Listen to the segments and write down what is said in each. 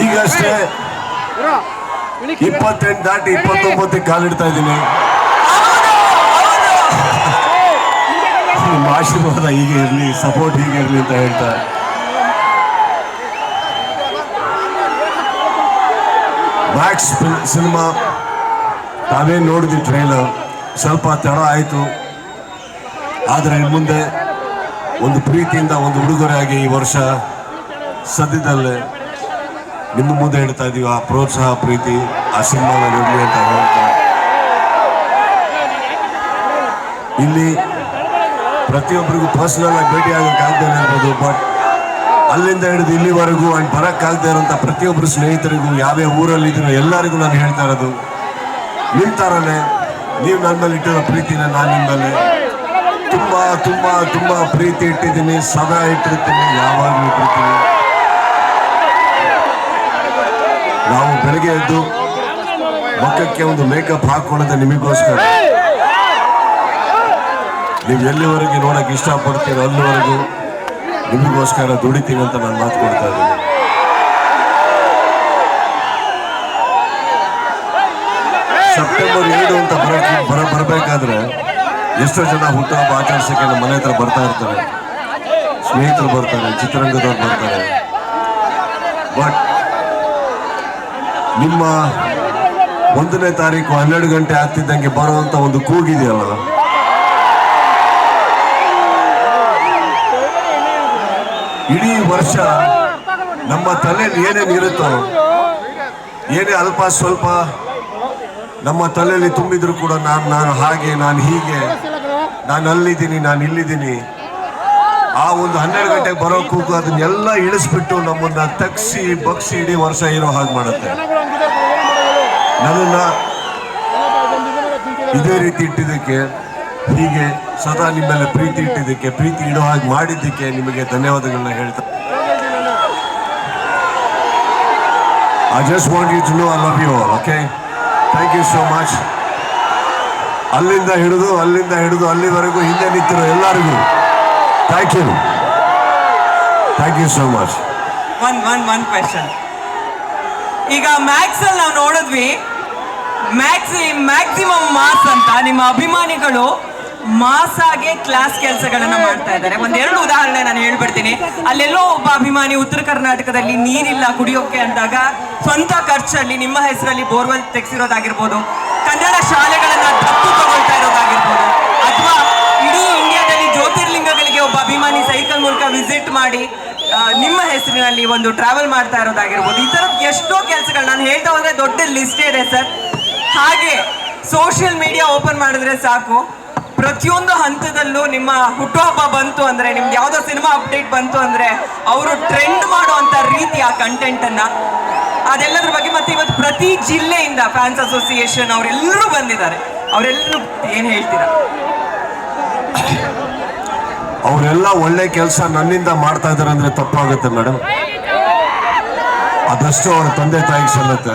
ಈಗಷ್ಟೇ 28 ದಾಟಿ 29 ಕಾಲಿಡ್ತಾ ಇದ್ದೀನಿ. ನಿಮ್ಮ ಆಶೀರ್ವಾದ ಹೀಗೆ ಇರಲಿ, ಸಪೋರ್ಟ್ ಹೀಗೆ ಇರಲಿ ಅಂತ ಹೇಳ್ತಾ ಮ್ಯಾಕ್ಸ್ ಸಿನಿಮಾ ತಾವೇನು ನೋಡಿದ್ವಿ ಟ್ರೈಲರ್, ಸ್ವಲ್ಪ ತಡ ಆಯಿತು. ಆದರೆ ಮುಂದೆ ಒಂದು ಪ್ರೀತಿಯಿಂದ ಒಂದು ಉಡುಗೊರೆಯಾಗಿ ಈ ವರ್ಷ ಸದ್ಯದಲ್ಲೇ ನಿಮ್ಮ ಮುಂದೆ ಹೇಳ್ತಾ ಇದೀವಿ. ಆ ಪ್ರೋತ್ಸಾಹ ಪ್ರೀತಿ ಆ ಸಿನಿಮಾದಲ್ಲಿ ಇರಲಿ ಅಂತ ಹೇಳ್ತಾ, ಇಲ್ಲಿ ಪ್ರತಿಯೊಬ್ಬರಿಗೂ ಪರ್ಸನಲ್ ಆಗಿ ಭೇಟಿ ಆಗೋಕ್ಕಾಗದೇ ಇರ್ಬೋದು, ಬಟ್ ಅಲ್ಲಿಂದ ಹಿಡಿದು ಇಲ್ಲಿವರೆಗೂ ಅಂಡ್ ಬರೋಕ್ಕಾಗದೇ ಇರೋಂಥ ಪ್ರತಿಯೊಬ್ಬರು ಸ್ನೇಹಿತರಿಗೂ ಯಾವ್ಯಾವ ಊರಲ್ಲಿದ್ದೀರೋ ಎಲ್ಲರಿಗೂ ನಾನು ಹೇಳ್ತಾ ಇರೋದು, ನಿಮ್ಮ ಥರನೇ ನೀವು ನನ್ನ ಮೇಲೆ ಇಟ್ಟಿರೋ ಪ್ರೀತಿನ ನಾನು ನಿಮ್ಮ ಮೇಲೆ ತುಂಬ ತುಂಬ ತುಂಬ ಪ್ರೀತಿ ಇಟ್ಟಿದ್ದೀನಿ, ಸದಾ ಇಟ್ಟಿರ್ತೀನಿ, ಯಾವಾಗಲೂ ಇಟ್ಟಿರ್ತೀನಿ. ನಾವು ಬೆಳಗ್ಗೆ ಎದ್ದು ಮುಖಕ್ಕೆ ಒಂದು ಮೇಕಪ್ ಹಾಕೊಳ್ಳೋದು ನಿಮಗೋಸ್ಕರ. ನೀವು ಎಲ್ಲಿವರೆಗೆ ನೋಡಕ್ಕೆ ಇಷ್ಟಪಡ್ತೀರೋ ಅಲ್ಲಿವರೆಗೂ ನಿಮಗೋಸ್ಕರ ದುಡಿತೀನಿ ಅಂತ ನಾನು ಮಾತು ಕೊಡ್ತಾ ಇದ್ದೀನಿ. ಸೆಪ್ಟೆಂಬರ್ 7 ಅಂತ ಬರಬೇಕಾದ್ರೆ ಎಷ್ಟೋ ಜನ ಹುಟ್ಟುಹಬ್ಬ ಆಚರಿಸೋಕೆ ನಮ್ಮ ಮನೆ ಹತ್ರ ಬರ್ತಾ ಇರ್ತಾರೆ, ಸ್ನೇಹಿತರು ಬರ್ತಾರೆ, ಚಿತ್ರರಂಗದವ್ರು ಬರ್ತಾರೆ. ಬಟ್ ನಿಮ್ಮ 1ನೇ ತಾರೀಕು 12 ಗಂಟೆ ಆಗ್ತಿದ್ದಂಗೆ ಬರುವಂತ ಒಂದು ಕೂಗಿದೆಯಲ್ಲ, ಇಡೀ ವರ್ಷ ನಮ್ಮ ತಲೆಯಲ್ಲಿ ಏನೇನು ಇರುತ್ತೋ, ಏನೇ ಅಲ್ಪ ಸ್ವಲ್ಪ ನಮ್ಮ ತಲೆಯಲ್ಲಿ ತುಂಬಿದ್ರು ಕೂಡ ನಾನು ಹಾಗೆ, ನಾನು ಹೀಗೆ, ನಾನು ಅಲ್ಲಿದ್ದೀನಿ, ನಾನು ಇಲ್ಲಿದ್ದೀನಿ, ಆ ಒಂದು 12 ಗಂಟೆಗೆ ಬರೋ ಕೂಗು ಅದನ್ನೆಲ್ಲ ಇಳಿಸ್ಬಿಟ್ಟು ನಮ್ಮನ್ನ ತಗ್ಸಿ ಬಗ್ಸಿ ಇಡೀ ವರ್ಷ ಇರೋ ಹಾಗೆ ಮಾಡುತ್ತೆ. ನನ್ನನ್ನ ಇದೇ ರೀತಿ ಇಟ್ಟಿದ್ದಕ್ಕೆ, ಹೀಗೆ ಸದಾ ನಿಮ್ಮೆಲ್ಲ ಪ್ರೀತಿ ಇಟ್ಟಿದ್ದಕ್ಕೆ, ಪ್ರೀತಿ ಇಡೋ ಹಾಗೆ ಮಾಡಿದ್ದಕ್ಕೆ ನಿಮಗೆ ಧನ್ಯವಾದಗಳನ್ನ ಹೇಳ್ತಾ, I just want you to know I love you all, okay? Thank you so much. ಅಲ್ಲಿಂದ ಹಿಡಿದು ಅಲ್ಲಿವರೆಗೂ ಹಿಂದೆ ನಿಂತಿರೋ ಎಲ್ಲರಿಗೂ thank you so much. One question. ಈಗ ಮ್ಯಾಕ್ಸ್ ಅಲ್ಲಿ ನಾವು ನೋಡಿದ್ವಿ, ಮ್ಯಾಕ್ಸಿಮಮ್ ಮಾಸ್ ಅಂತ ನಿಮ್ಮ ಅಭಿಮಾನಿಗಳು ಮಾಸ್ ಆಗಿ ಕ್ಲಾಸ್ ಕೆಲಸಗಳನ್ನ ಮಾಡ್ತಾ ಇದ್ದಾರೆ. ಒಂದೆರಡು ಉದಾಹರಣೆ ನಾನು ಹೇಳ್ಬಿಡ್ತೀನಿ. ಅಲ್ಲೆಲ್ಲೋ ಒಬ್ಬ ಅಭಿಮಾನಿ ಉತ್ತರ ಕರ್ನಾಟಕದಲ್ಲಿ ನೀರಿಲ್ಲ ಕುಡಿಯೋಕೆ ಅಂದಾಗ ಸ್ವಂತ ಖರ್ಚಲ್ಲಿ ನಿಮ್ಮ ಹೆಸರಲ್ಲಿ ಬೋರ್ವೆಲ್ ತೆಗೆಸಿರೋದಾಗಿರ್ಬೋದು, ಕನ್ನಡ ಶಾಲೆಗಳನ್ನ ದತ್ತು ತಗೊಳ್ತಾ ಇರೋದಾಗಿರ್ಬೋದು, ಅಥವಾ ಇಡೀ ಇಂಡಿಯಾದಲ್ಲಿ ಜ್ಯೋತಿರ್ಲಿಂಗಗಳಿಗೆ ಒಬ್ಬ ಅಭಿಮಾನಿ ಸೈಕಲ್ ಮೂಲಕ ವಿಸಿಟ್ ಮಾಡಿ ನಿಮ್ಮ ಹೆಸರಿನಲ್ಲಿ ಒಂದು ಟ್ರಾವೆಲ್ ಮಾಡ್ತಾ ಇರೋದಾಗಿರ್ಬೋದು. ಈ ಥರದ್ದು ಎಷ್ಟೋ ಕೆಲಸಗಳು ನಾನು ಹೇಳ್ತಾ ಹೋದ್ರೆ ದೊಡ್ಡ ಲಿಸ್ಟೇ ಇದೆ ಸರ್. ಹಾಗೆ ಸೋಷಿಯಲ್ ಮೀಡಿಯಾ ಓಪನ್ ಮಾಡಿದ್ರೆ ಸಾಕು, ಪ್ರತಿಯೊಂದು ಹಂತದಲ್ಲೂ ನಿಮ್ಮ ಹುಟ್ಟುಹಬ್ಬ ಬಂತು ಅಂದ್ರೆ, ನಿಮ್ಗೆ ಯಾವುದೋ ಸಿನಿಮಾ ಅಪ್ಡೇಟ್ ಬಂತು ಅಂದ್ರೆ ಅವರು ಟ್ರೆಂಡ್ ಮಾಡುವಂತ ರೀತಿ ಆ ಕಂಟೆಂಟ್ ಅನ್ನ, ಅದೆಲ್ಲದ್ರ ಬಗ್ಗೆ. ಮತ್ತೆ ಇವತ್ತು ಪ್ರತಿ ಜಿಲ್ಲೆಯಿಂದ ಫ್ಯಾನ್ಸ್ ಅಸೋಸಿಯೇಷನ್ ಅವರೆಲ್ಲರೂ ಬಂದಿದ್ದಾರೆ, ಅವರೆಲ್ಲರೂ ಏನ್ ಹೇಳ್ತೀರಾ? ಅವರೆಲ್ಲ ಒಳ್ಳೆ ಕೆಲಸ ನನ್ನಿಂದ ಮಾಡ್ತಾ ಇದ್ದಾರೆ ಅಂದ್ರೆ ತಪ್ಪಾಗುತ್ತೆ ಮೇಡಮ್. ಅದಷ್ಟು ಅವರ ತಂದೆ ತಾಯಿಗೆ ಸಲ್ಲುತ್ತೆ,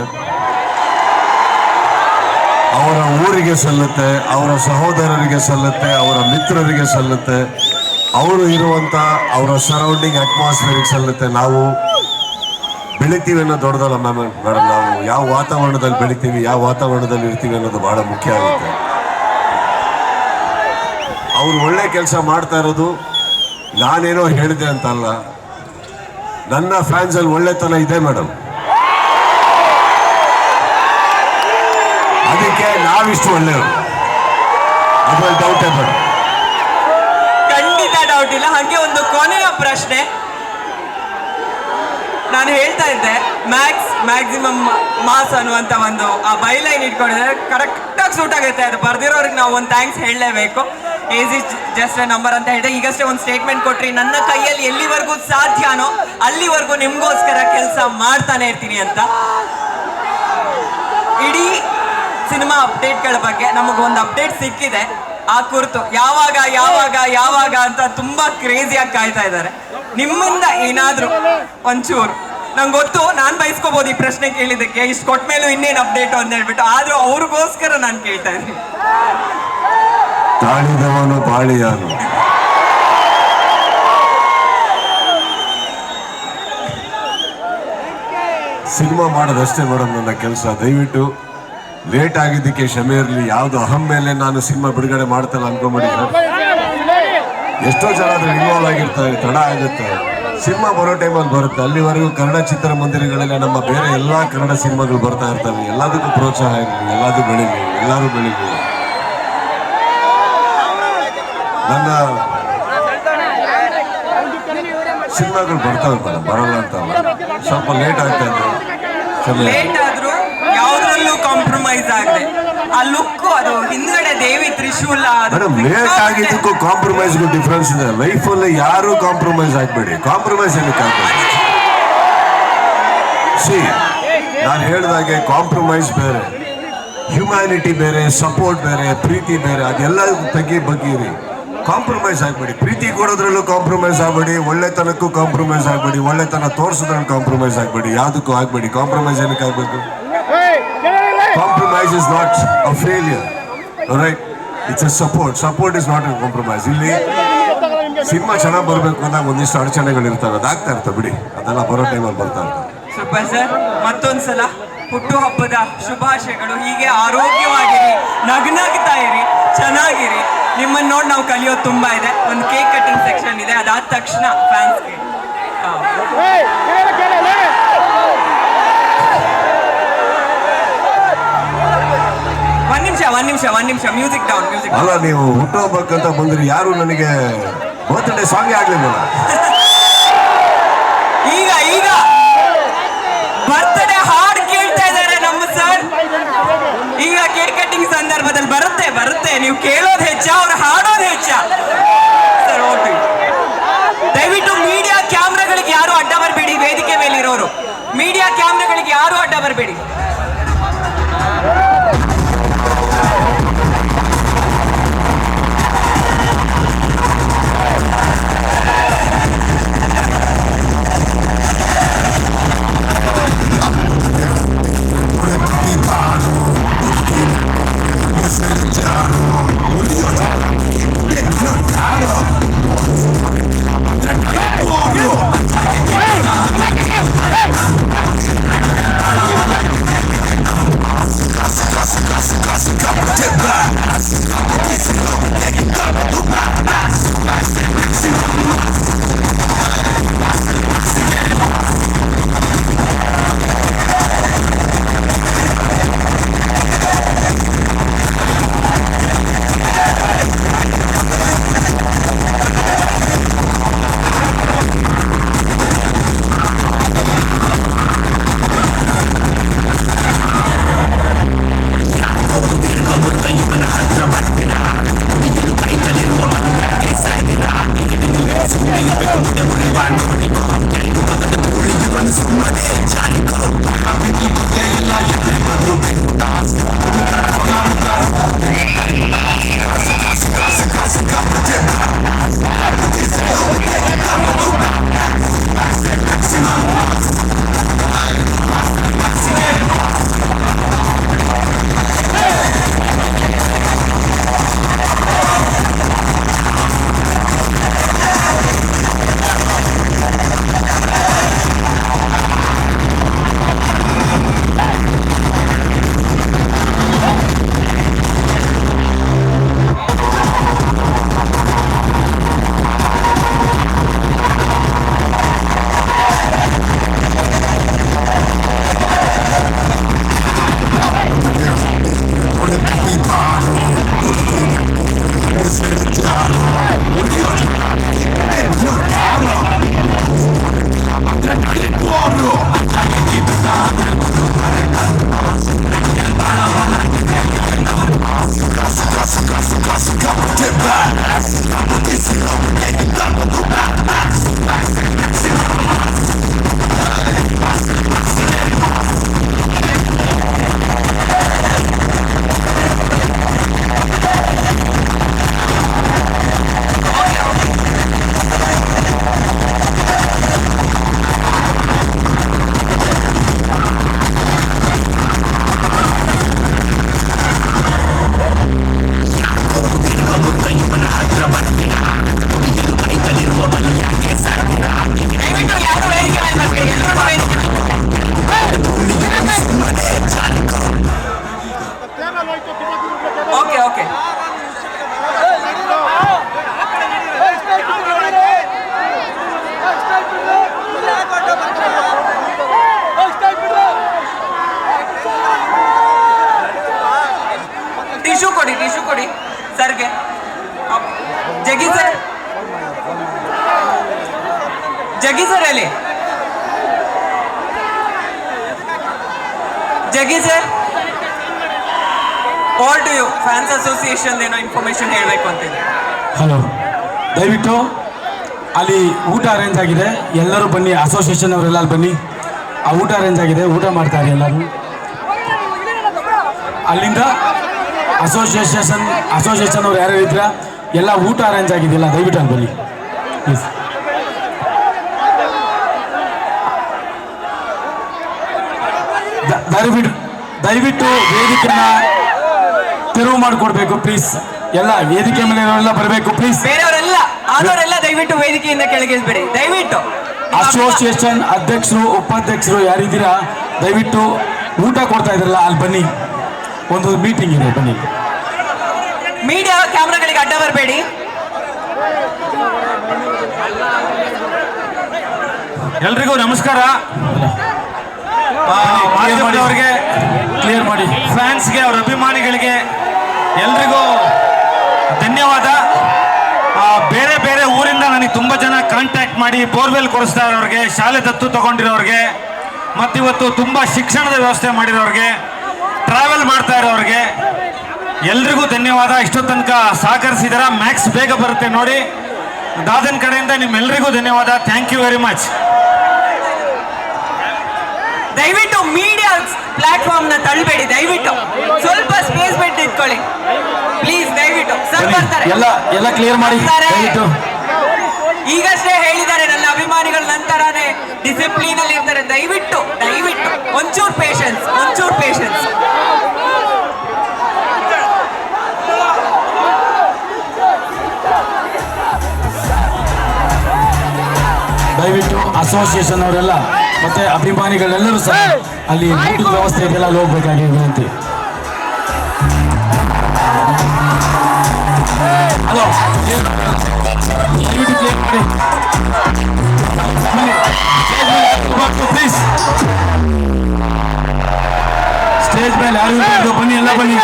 ಅವರ ಊರಿಗೆ ಸಲ್ಲುತ್ತೆ, ಅವರ ಸಹೋದರರಿಗೆ ಸಲ್ಲುತ್ತೆ, ಅವರ ಮಿತ್ರರಿಗೆ ಸಲ್ಲುತ್ತೆ, ಅವರು ಇರುವಂತ ಅವರ ಸರೌಂಡಿಂಗ್ ಅಟ್ಮಾಸ್ಫಿಯರ್ಗೆ ಸಲ್ಲುತ್ತೆ. ನಾವು ಬೆಳಿತೀವಿ ಅನ್ನೋ ದೊಡ್ಡದಲ್ಲ ಮೇಡಮ್. ನಾವು ಯಾವ ವಾತಾವರಣದಲ್ಲಿ ಬೆಳಿತೀವಿ, ಯಾವ ವಾತಾವರಣದಲ್ಲಿ ಇರ್ತೀವಿ ಅನ್ನೋದು ಬಹಳ ಮುಖ್ಯ ಆಗುತ್ತೆ. ಅವ್ರು ಒಳ್ಳೆ ಕೆಲಸ ಮಾಡ್ತಾ ಇರೋದು ನಾನೇನೋ ಹೇಳಿದೆ ಅಂತ ಅಲ್ಲ, ನನ್ನ ಫ್ಯಾನ್ಸ್ ಅಲ್ಲಿ ಒಳ್ಳೆತನ ಇದೆ ಮೇಡಮ್. ಅದಕ್ಕೆ ನಾವಿಷ್ಟು ಒಳ್ಳೆಯವರು, ಅದ್ರಲ್ಲಿ ಡೌಟೇ ಬೇಡ. ಖಂಡಿತ ಡೌಟ್ ಇಲ್ಲ. ಹಾಗೆ ಒಂದು ಕೊನೆಯ ಪ್ರಶ್ನೆ ನಾನು ಹೇಳ್ತಾ ಇದ್ದೆ, ಮ್ಯಾಕ್ಸಿಮಮ್ ಮಾಸ್ ಅನ್ನುವಂತ ಒಂದು ಆ ಬೈಲೈನ್ ಇಟ್ಕೊಂಡಿದ್ರೆ ಕರೆಕ್ಟಾಗಿ ಸೂಟ್ ಆಗುತ್ತೆ. ಅದು ಬರ್ದಿರೋರಿಗೆ ನಾವು ಒಂದು ಥ್ಯಾಂಕ್ಸ್ ಹೇಳಲೇಬೇಕು. Age is just A number ಅಂತ ಹೇಳಿದೆ. ಈಗಷ್ಟೇ ಒಂದು ಸ್ಟೇಟ್ಮೆಂಟ್ ಕೊಟ್ರಿ, ನನ್ನ ಕೈಯಲ್ಲಿ ಎಲ್ಲಿವರೆಗೂ ಸಾಧ್ಯನೋ ಅಲ್ಲಿವರೆಗೂ ನಿಮ್ಗೋಸ್ಕರ ಕೆಲಸ ಮಾಡ್ತಾನೆ ಇರ್ತೀನಿ ಅಂತ. ಇಡೀ ಸಿನಿಮಾ ಅಪ್ಡೇಟ್ಗಳ ಬಗ್ಗೆ ನಮಗೊಂದು ಅಪ್ಡೇಟ್ ಸಿಕ್ಕಿದೆ. ಆ ಕುರಿತು ಯಾವಾಗ ಅಂತ ತುಂಬಾ ಕ್ರೇಜಿಯಾಗಿ ಕಾಯ್ತಾ ಇದ್ದಾರೆ. ನಿಮ್ಮಿಂದ ಏನಾದ್ರು ಒಂಚೂರು, ನಂಗೆ ಗೊತ್ತು ನಾನು ಬಯಸ್ಕೋಬಹುದು ಈ ಪ್ರಶ್ನೆ ಕೇಳಿದ್ದಕ್ಕೆ, ಇಷ್ಟು ಕೊಟ್ಟ ಮೇಲೂ ಇನ್ನೇನು ಅಪ್ಡೇಟ್ ಅಂತ ಹೇಳ್ಬಿಟ್ಟು, ಆದ್ರೂ ಅವ್ರಿಗೋಸ್ಕರ ನಾನು ಕೇಳ್ತಾ ಇದ್ದೀನಿ. ತಾಳಿದವನು ಬಾಳಿಯಾನು. ಸಿನಿಮಾ ಮಾಡೋದಷ್ಟೇ ಮೇಡಮ್ ನನ್ನ ಕೆಲಸ. ದಯವಿಟ್ಟು ಲೇಟ್ ಆಗಿದ್ದಕ್ಕೆ ಕ್ಷಮೆ ಇರಲಿ. ಯಾವುದು ಅಹಂ ಮೇಲೆ ನಾನು ಸಿನಿಮಾ ಬಿಡುಗಡೆ ಮಾಡ್ತಲ್ಲ ಅನ್ಕೊಂಬಿಡಿ ಸರ್. ಎಷ್ಟೋ ಜನ ಅದ್ರ ಇನ್ವಾಲ್ವ್ ಆಗಿರ್ತಾರೆ, ತಡ ಆಗುತ್ತೆ. ಸಿನಿಮಾ ಬರೋ ಟೈಮಲ್ಲಿ ಬರುತ್ತೆ. ಅಲ್ಲಿವರೆಗೂ ಕನ್ನಡ ಚಿತ್ರಮಂದಿರಗಳಲ್ಲಿ ನಮ್ಮ ಬೇರೆ ಎಲ್ಲ ಕನ್ನಡ ಸಿನಿಮಾಗಳು ಬರ್ತಾ ಇರ್ತವೆ. ಎಲ್ಲದಕ್ಕೂ ಪ್ರೋತ್ಸಾಹ ಇರಲಿ, ಎಲ್ಲದೂ ಬೆಳೀಲಿ, ಎಲ್ಲರೂ ಬೆಳೀಲಿ. ನನ್ನ ಸಿನಿಮಾಗಳು ಬರ್ತಾವೆ ಮೇಡಮ್, ಬರಲ್ಲ ಅಂತ ಸ್ವಲ್ಪ ಲೇಟ್ ಆಗ್ತಾ ಇದೆ. ಲೇಟ್ ಆದ್ರೂ ಯಾವ್ದ್ರಲ್ಲೂ ಕಾಂಪ್ರಮೈಸ್ ಆಗದೆ ಆ ಲುಕ್, ಅದು ಹಿಂದ್ಗಡೆ ದೇವಿ ತ್ರಿಶೂಲ, ಮೇಡಮ್ ಲೇಟ್ ಆಗಿದ್ದಕ್ಕೂ ಕಾಂಪ್ರಮೈಸ್ಗೂ ಡಿಫ್ರೆನ್ಸ್ ಇದೆ. ಲೈಫಲ್ಲಿ ಯಾರು ಕಾಂಪ್ರಮೈಸ್ ಆಗ್ಬೇಡಿ. ಕಾಂಪ್ರಮೈಸ್ ಏನಕ್ಕೆ ಆಗ್ಬೇಡಿ? ಸಿ, ನಾನು ಹೇಳಿದಾಗೆ ಕಾಂಪ್ರಮೈಸ್ ಬೇರೆ, ಹ್ಯುಮ್ಯಾನಿಟಿ ಬೇರೆ, ಸಪೋರ್ಟ್ ಬೇರೆ, ಪ್ರೀತಿ ಬೇರೆ. ಅದೆಲ್ಲ ಬಗ್ಗಿರಿ. ಕಾಂಪ್ರಮೈಸ್ ಆಗಬೇಡಿ. ಪ್ರೀತಿ ಕೊಡೋದ್ರಲ್ಲೂ ಕಾಂಪ್ರಮೈಸ್ ಆಗಬೇಡಿ, ಒಳ್ಳೆತನಕ್ಕೂ ಕಾಂಪ್ರಮೈಸ್ ಆಗಬೇಡಿ, ಒಳ್ಳೆತನ ತೋರಿಸೋದ್ರಲ್ಲಿ ಕಾಂಪ್ರಮೈಸ್ ಆಗಬೇಡಿ. ಯಾವುದಕ್ಕೂ ಆಗಬೇಡಿ. ಕಾಂಪ್ರಮೈಸ್ ಏನಕ್ಕೆ ಆಗಬೇಕು? Compromise is not a failure, right? It's a support. Support is not a compromise. ಇಲ್ಲಿ ಸಿನಿಮಾ ಚೆನ್ನಾಗಿ ಬರಬೇಕು ಅಂದಾಗ ಒಂದಿಷ್ಟು ಅಡಚಣೆಗಳು ಇರ್ತವೆ, ಅದಾಗ್ತಾ ಇರ್ತವೆ ಬಿಡಿ. ಅದೆಲ್ಲ ಬರೋ ಟೈಮಲ್ಲಿ ಬರ್ತಾ ಇರ್ತವೆ. ಸೂಪರ್ ಸರ್, ಮತ್ತೊಂದ್ಸಲ ಹುಟ್ಟುಹಬ್ಬದ ಶುಭಾಶಯಗಳು. ಹೀಗೆ ಆರೋಗ್ಯವಾಗಿರಿ, ನಗ್ನಗ್ತಾ ಇರಿ, ಚೆನ್ನಾಗಿರಿ. ನಿಮ್ಮನ್ನ ನೋಡಿ ನಾವು ಕಲಿಯೋದು ತುಂಬಾ ಇದೆ. ಒಂದು ಕೇಕ್ ಕಟಿಂಗ್ ಸೆಕ್ಷನ್ ಇದೆ, ಅದಾದ ತಕ್ಷಣ ಫ್ಯಾನ್ಸ್ಗೆ ಒಂದ್ ನಿಮಿಷ ಮ್ಯೂಸಿಕ್ ಡೌನ್. ಅಲ್ಲ, ನೀವು ಹುಟ್ಟುಹಬ್ಬಕ್ಕಂತ ಬಂದ್ರಿ, ಯಾರು ನನಗೆ ಬರ್ತ್ಡೇ ಸಾಂಗ್ ಆಗ್ಲಿಲ್ಲ. ಈಗ ಬರ್ತ್ಡೇ ಹಾಡು ಕೇಳ್ತಾ ಇದ್ದಾರೆ ನಮ್ಮ ಸರ್. ಈಗ ಕೇಕ್ ಕಟಿಂಗ್ ಸಂದರ್ಭದಲ್ಲಿ ಬರುತ್ತೆ. ನೀವು ಕೇಳೋದು ಹೆಚ್ಚ, ಅವ್ರು ಹಾಡೋದು ಹೆಚ್ಚ. ಸರ್ ಓಕೆ, ದಯವಿಟ್ಟು ಮೀಡಿಯಾ ಕ್ಯಾಮ್ರಾಗಳಿಗೆ ಯಾರು ಅಡ್ಡ ಬರಬೇಡಿ. ವೇದಿಕೆ ಮೇಲೆ ಇರೋರು ಮೀಡಿಯಾ ಕ್ಯಾಮ್ರಾಗಳಿಗೆ ಯಾರು ಅಡ್ಡ ಬರಬೇಡಿ. Hydra, ಕೊಡಿ ಸರ್ಗೆ. ಜಗ್ಗಿ ಸರ್ ಅಲ್ಲಿ Jaggi sir, all to you. Fans association ಏನೋ ಇನ್ಫಾರ್ಮೇಶನ್ ಹೇಳಬೇಕು ಅಂತಿದೆ. ಹಲೋ, ದಯವಿಟ್ಟು ಅಲ್ಲಿ ಊಟ ಅರೇಂಜ್ ಆಗಿದೆ, ಎಲ್ಲರೂ ಬನ್ನಿ. ಅಸೋಸಿಯೇಷನ್ ಅವರೆಲ್ಲ ಬನ್ನಿ, ಆ ಊಟ ಅರೇಂಜ್ ಆಗಿದೆ, ಊಟ ಮಾಡ್ತಾರೆ ಎಲ್ಲರೂ. ಅಲ್ಲಿಂದ ಅಸೋಸಿಯೇಷನ್ ಅವ್ರು ಯಾರ್ಯಾರು ಇದ್ರ ಎಲ್ಲ ಊಟ ಅರೇಂಜ್ ಆಗಿದೆಯಲ್ಲ, ದಯವಿಟ್ಟು ಅಲ್ಲಿ ಬನ್ನಿ ಪ್ಲೀಸ್. ದಯವಿಟ್ಟು ವೇದಿಕೆನ ತೆರವು ಮಾಡಿಕೊಡ್ಬೇಕು ಪ್ಲೀಸ್. ಎಲ್ಲ ವೇದಿಕೆ ಮೇಲೆ ಎಲ್ಲ ಬರಬೇಕು ಪ್ಲೀಸ್. ಬೇರೆಯವರೆಲ್ಲ ಆದವರೆಲ್ಲ ದಯವಿಟ್ಟು ವೇದಿಕೆಯಿಂದ ಕೆಳಗಿಳಿಸ್ಬೇಡಿ ದಯವಿಟ್ಟು. ಅಸೋಸಿಯೇಷನ್ ಅಧ್ಯಕ್ಷರು ಉಪಾಧ್ಯಕ್ಷರು ಯಾರಿದ್ದೀರಾ ದಯವಿಟ್ಟು ಊಟ ಕೊಡ್ತಾ ಇದ್ರಲ್ಲ ಅಲ್ಲಿ ಬನ್ನಿ, ಒಂದು ಮೀಟಿಂಗ್ ಇದೆ ಬನ್ನಿ. ಮೀಡಿಯಾ ಕ್ಯಾಮ್ರಾಗಳಿಗೆ ಅಡ್ಡ ಬರಬೇಡಿ. ಎಲ್ರಿಗೂ ನಮಸ್ಕಾರ. ಅವ್ರಿಗೆ ಕ್ಲಿಯರ್ ಮಾಡಿ. ಫ್ಯಾನ್ಸ್ಗೆ, ಅವ್ರ ಅಭಿಮಾನಿಗಳಿಗೆ ಎಲ್ರಿಗೂ ಧನ್ಯವಾದ. ಬೇರೆ ಬೇರೆ ಊರಿಂದ ನನಗೆ ತುಂಬ ಜನ ಕಾಂಟ್ಯಾಕ್ಟ್ ಮಾಡಿ ಬೋರ್ವೆಲ್ ಕೊಡಿಸ್ತಾ ಇರೋರಿಗೆ, ಶಾಲೆ ದತ್ತು ತಗೊಂಡಿರೋರಿಗೆ, ಮತ್ತಿವತ್ತು ತುಂಬ ಶಿಕ್ಷಣದ ವ್ಯವಸ್ಥೆ ಮಾಡಿರೋರಿಗೆ, ಟ್ರಾವೆಲ್ ಮಾಡ್ತಾ ಇರೋರಿಗೆ ಎಲ್ರಿಗೂ ಧನ್ಯವಾದ. ಇಷ್ಟೋ ತನಕ ಸಹಕರಿಸಿದಾರ. ಮ್ಯಾಕ್ಸ್ ಬೇಗ ಬರುತ್ತೆ ನೋಡಿ. ದಾದನ್ ಕಡೆಯಿಂದ ನಿಮ್ಮೆಲ್ಲರಿಗೂ ಧನ್ಯವಾದ. Thank you very much. ದಯವಿಟ್ಟು ಮೀಡಿಯಾ ಪ್ಲಾಟ್ಫಾರ್ಮ್ ನ ತಳ್ಳಬೇಡಿ. ದಯವಿಟ್ಟು ಸ್ವಲ್ಪ ಸ್ಪೇಸ್ ಬಿಟ್ಟು ಇಟ್ಕೊಳ್ಳಿ ಪ್ಲೀಸ್. ದಯವಿಟ್ಟು ಸರ್ ಬರ್ತಾರೆ, ಎಲ್ಲ ಕ್ಲಿಯರ್ ಮಾಡಿ ದಯವಿಟ್ಟು. ಈಗಷ್ಟೇ ಹೇಳಿದ್ದಾರೆ ನನ್ನ ಅಭಿಮಾನಿಗಳ ನಂತರನೇ ಡಿಸಿಪ್ಲಿನ್ ಅಲ್ಲಿ ಇರ್ತಾರೆ. ದಯವಿಟ್ಟು ಒಂಚೂರು ಪೇಷನ್ಸ್. ದಯವಿಟ್ಟು ಅಸೋಸಿಯೇಷನ್ ಅವರೆಲ್ಲ ಮತ್ತೆ ಅಭಿಮಾನಿಗಳೆಲ್ಲರೂ ಸಹ ಅಲ್ಲಿ ಊಟದ ವ್ಯವಸ್ಥೆ ಇದೆಲ್ಲ ಅಲ್ಲಿ ಹೋಗ್ಬೇಕಾಗಿ ವಿನಂತಿ. ಹಲೋ, ದಯವಿಟ್ಟು ಕ್ಲಿಯರ್ ಮಾಡಿ ಪ್ಲೀಸ್. ಸ್ಟೇಜ್ ಮೇಲೆ ಯಾರು ಬನ್ನಿ, ಎಲ್ಲ ಬನ್ನಿ.